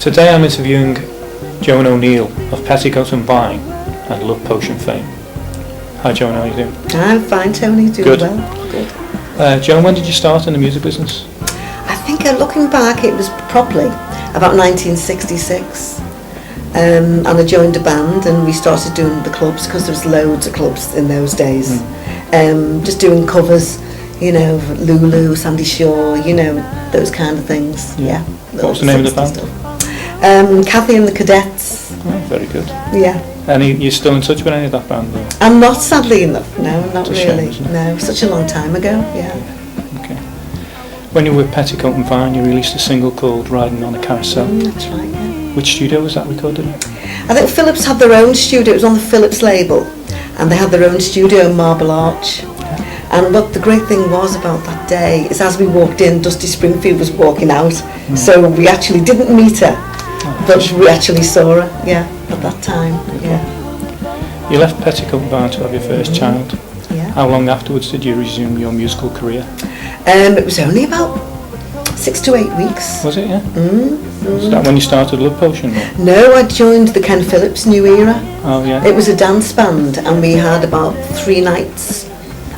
Today I'm interviewing Joan O'Neill of Petticoat and Vine and Love Potion fame. Hi Joan, how are you doing? I'm fine, Tony, doing Good. well. Good. Joan, when did you start in the music business? I think looking back, it was probably about 1966. And I joined a band and we started doing the clubs because there was loads of clubs in those days. Just doing covers, you know, Lulu, Sandy Shaw, you know, those kind of things. Yeah. What was the name of the band? Stuff. Kathy and the Cadets. Oh, very good. Yeah. And you're still in touch with any of that band though? I'm not, sadly enough. No, not It's a really. shame, isn't it? No, such a long time ago. Yeah. Okay. When you were with Petticoat and Vine, you released a single called Riding on a Carousel. That's right. Yeah. Which studio was that recorded in? I think Philips had their own studio. It was on the Philips label, and they had their own studio in Marble Arch. And what the great thing was about that day is, as we walked in, Dusty Springfield was walking out. So we actually didn't meet her, but we actually saw her. Yeah, at that time. Yeah. You left Petticoat and Vine to have your first child. Yeah. How long afterwards did you resume your musical career? It was only about 6 to 8 weeks. Was it, yeah? Was that when you started Love Potion? Or? No, I joined the Ken Phillips New Era. Oh, yeah. It was a dance band, and we had about 3 nights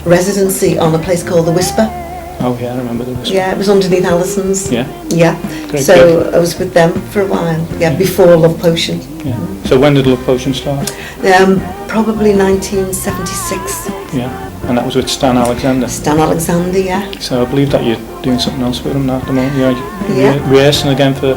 residency on a place called The Whisper. Oh, yeah, I remember the Whisper. Yeah, it was underneath Allison's. Yeah. Yeah. Great So gig. I was with them for a while. Yeah, before Love Potion. Yeah. So when did Love Potion start? Probably 1976. Yeah. And that was with Stan Alexander. Stan Alexander, yeah. So I believe that you're doing something else with him now at the moment. You're Yeah. rehearsing again for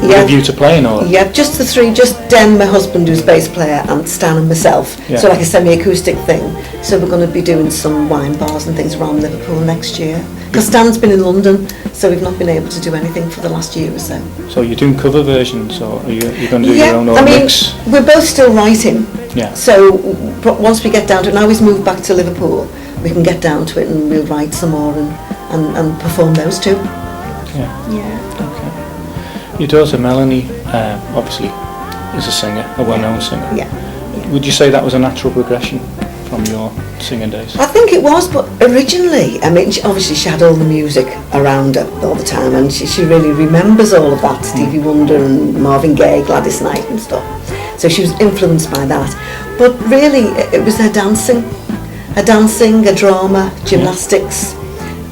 Yeah. a view to playing, or? Yeah, just the 3, just my husband who's bass player, and Stan and myself. Yeah. So like a semi-acoustic thing. So we're going to be doing some wine bars and things around Liverpool next year. Because Stan's been in London, so we've not been able to do anything for the last year or so. So you're doing cover versions, or are you going to do your own I mean, mix? we're both still writing. Yeah. So once we get down to it, now he's moved back to Liverpool, we can get down to it and we'll write some more and perform those too. Yeah. Yeah. Okay. Your daughter Melanie, obviously, is a singer, a well-known singer. Yeah. Would you say that was a natural progression from your singing days? I think it was, but originally, I mean, obviously she had all the music around her all the time, and she really remembers all of that, Stevie Wonder and Marvin Gaye, Gladys Knight and stuff. So she was influenced by that. But really, it was her dancing, her drama, gymnastics,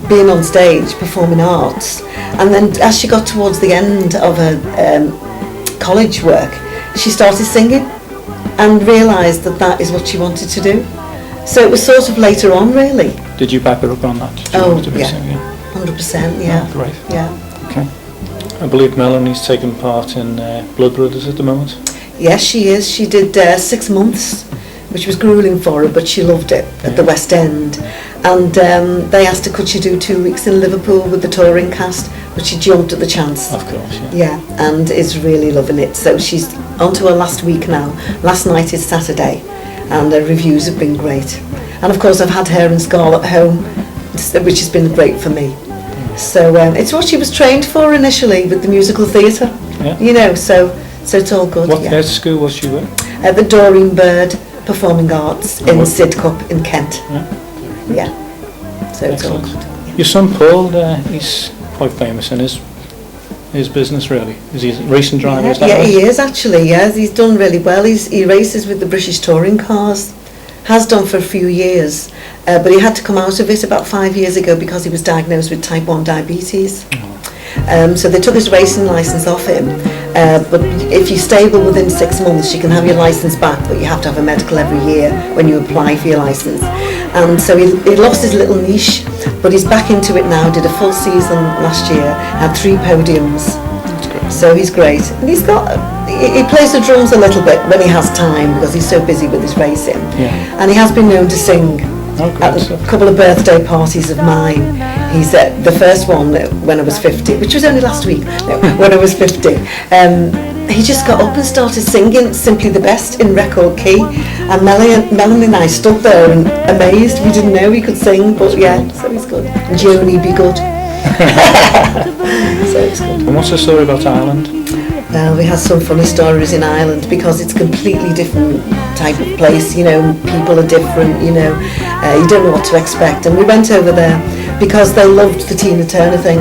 being on stage, performing arts. And then as she got towards the end of her college work, she started singing and realised that that is what she wanted to do. So it was sort of later on, really. Did you back her up on that? Did you want her to be singing? 100%, yeah. Oh, great. Yeah. Okay. I believe Melanie's taking part in Blood Brothers at the moment. Yes, she is. She did 6 months, which was gruelling for her, but she loved it at the West End. And they asked her, could she do 2 weeks in Liverpool with the touring cast, but she jumped at the chance. Of course, yeah. Yeah, and is really loving it. So she's on to her last week now. Last night is Saturday, and the reviews have been great. And of course I've had her and Scarlett home, which has been great for me. So it's what she was trained for initially with the musical theatre. Yeah. You know, so it's all good. What yeah. theatre school was she with? The Doreen Bird Performing Arts in Sidcup in Kent. Yeah. Yeah. So it's all Excellent. good. Yeah. Your son Paul, he's quite famous in his business, really. Is he a racing driver? Is that Yeah, right? he is actually. Yeah, he's done really well. He races with the British touring cars. Has done for a few years, but he had to come out of it about 5 years ago because he was diagnosed with type 1 diabetes. So they took his racing licence off him, but if you're stable within 6 months you can have your licence back, but you have to have a medical every year when you apply for your licence. And so he lost his little niche, but he's back into it now, did a full season last year, had 3 podiums. So he's great, and he plays the drums a little bit when he has time because he's so busy with his racing. Yeah. And he has been known to sing at stuff. a couple of birthday parties of mine. He's the first one when I was 50, which was only last week. No, when I was 50, he just got up and started singing Simply the Best in record key, and Melanie and I stood there and amazed. We didn't know he could sing, but yeah, so he's good. And Joan, be good. So it's good. And what's the story about Ireland? We had some funny stories in Ireland because it's a completely different type of place, you know, people are different, you know, you don't know what to expect. And we went over there because they loved the Tina Turner thing.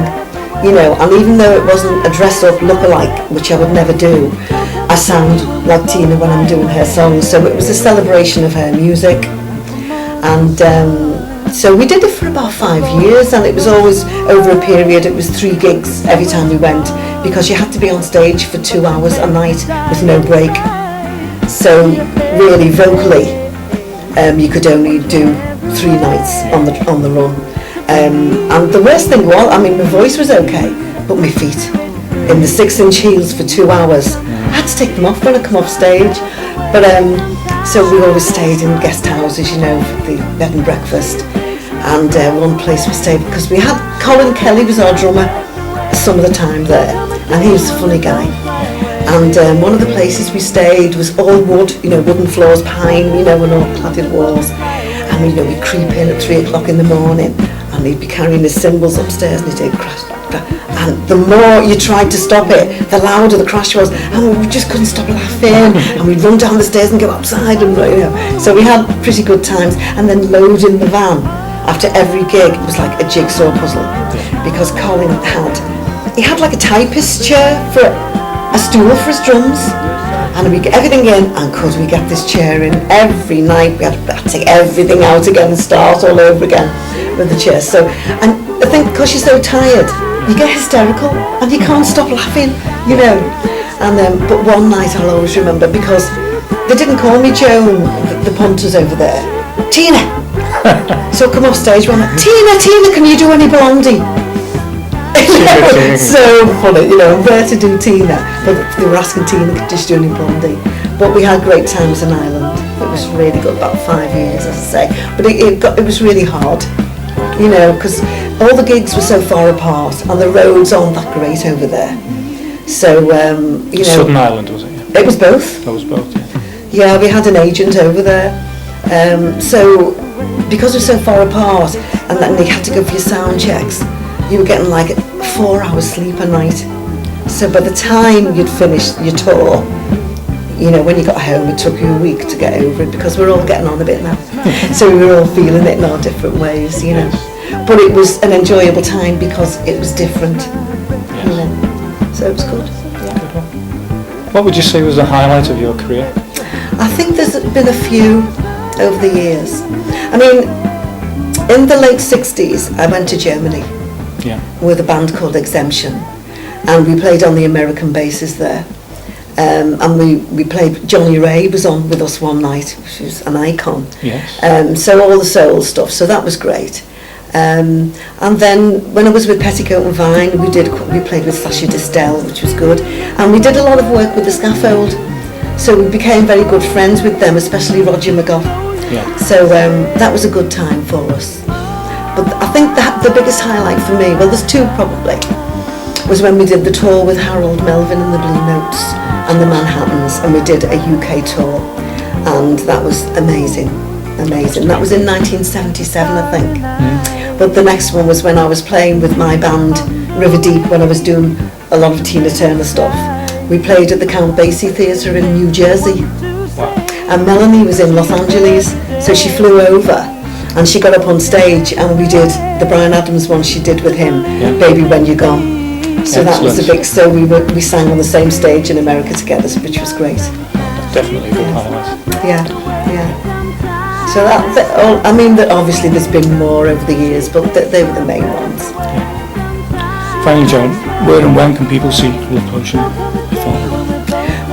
you know, and even though it wasn't a dress-up look-alike, which I would never do, I sound like Tina when I'm doing her songs. So it was a celebration of her music, and so we did it for about 5 years, and it was always over a period. It was 3 gigs every time we went, because you had to be on stage for 2 hours a night with no break. So really, vocally, you could only do 3 nighs on the run. And the worst thing was, I mean, my voice was okay, but my feet in the 6-inch heels for 2 hours. I had to take them off when I come off stage. But so we always stayed in guest houses, you know, for the bed and breakfast. And one place we stayed, because we had Colin Kelly was our drummer some of the time there, and he was a funny guy. And one of the places we stayed was all wood, you know, wooden floors, pine, you know, and all cladded walls. And you know, we'd creep in at 3 o'clock in the morning, and he'd be carrying his cymbals upstairs, and he'd crash. And the more you tried to stop it, the louder the crash was, and we just couldn't stop laughing. And we'd run down the stairs and go outside, and you know. So we had pretty good times. And then loading the van after every gig was like a jigsaw puzzle, because Colin had like a typist chair for a stool for his drums, and we get everything in, and could we get this chair in every night? We had to take everything out again and start all over again with the chair. So, and I think because you're so tired, you get hysterical and you can't stop laughing, you know. And but one night I'll always remember, because they didn't call me Joan, the punters over there, Tina. So I come off stage, I'm like, Tina, can you do any Blondie? So funny, you know, where to do Tina, but they were asking Tina, could you do any Blondie? But we had great times in Ireland. It was really good, about 5 years, as I say. But it was really hard, you know, because all the gigs were so far apart, and the roads aren't that great over there. So you know, Southern Ireland, was it? Yeah. It was both. That was both. Yeah. Yeah, we had an agent over there. So because we're so far apart, and then they had to go for your sound checks, you were getting like 4 hours sleep a night. So by the time you'd finished your tour, you know, when you got home, it took you a week to get over it, because we're all getting on a bit now. So we were all feeling it in our different ways, you know. But it was an enjoyable time because it was different, you know. So it was good. Yeah. Good one. What would you say was the highlight of your career? I think there's been a few over the years. I mean, in the late 60s, I went to Germany. Yeah. With a band called Exemption, and we played on the American bases there, and we played. Johnny Ray was on with us one night, which was an icon. Yes. So all the soul stuff, so that was great. And then when I was with Petticoat and Vine, we played with Sasha Distel, which was good, and we did a lot of work with the Scaffold, so we became very good friends with them, especially Roger McGough. Yeah. So that was a good time for us. But I think that the biggest highlight for me, well, there's two probably, was when we did the tour with Harold Melvin and the Blue Notes and the Manhattans, and we did a UK tour, and that was amazing. That was in 1977, I think. But the next one was when I was playing with my band River Deep, when I was doing a lot of Tina Turner stuff. We played at the Count Basie Theatre in New Jersey. Wow. And Melanie was in Los Angeles, so she flew over. And she got up on stage, and we did the Bryan Adams one she did with him, Yeah. Baby When You're Gone. So Excellent. that was the big, so we sang on the same stage in America together, which was great. Definitely a good highlight. Yeah. So I mean, obviously there's been more over the years, but they were the main ones. Finally, Joan, where and when can people see Love Potion perform?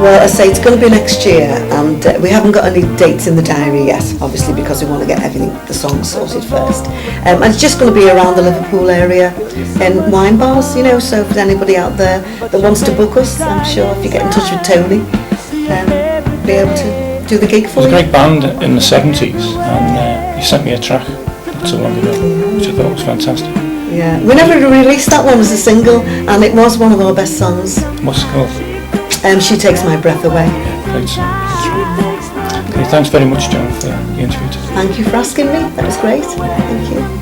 Well, I say it's going to be next year, and we haven't got any dates in the diary yet, obviously, because we want to get everything, the songs sorted first. And it's just going to be around the Liverpool area in wine bars, you know, so if there's anybody out there that wants to book us, I'm sure if you get in touch with Tony, be able to do the gig for It was you. a great band in the 70s, and you sent me a track not so long ago, which I thought was fantastic. Yeah, we never released that one as a single, and it was one of our best songs. What's it called? She Takes My Breath Away. Yeah, great song. Okay, thanks very much, Joan, for the interview today. Thank you for asking me. That was great. Thank you.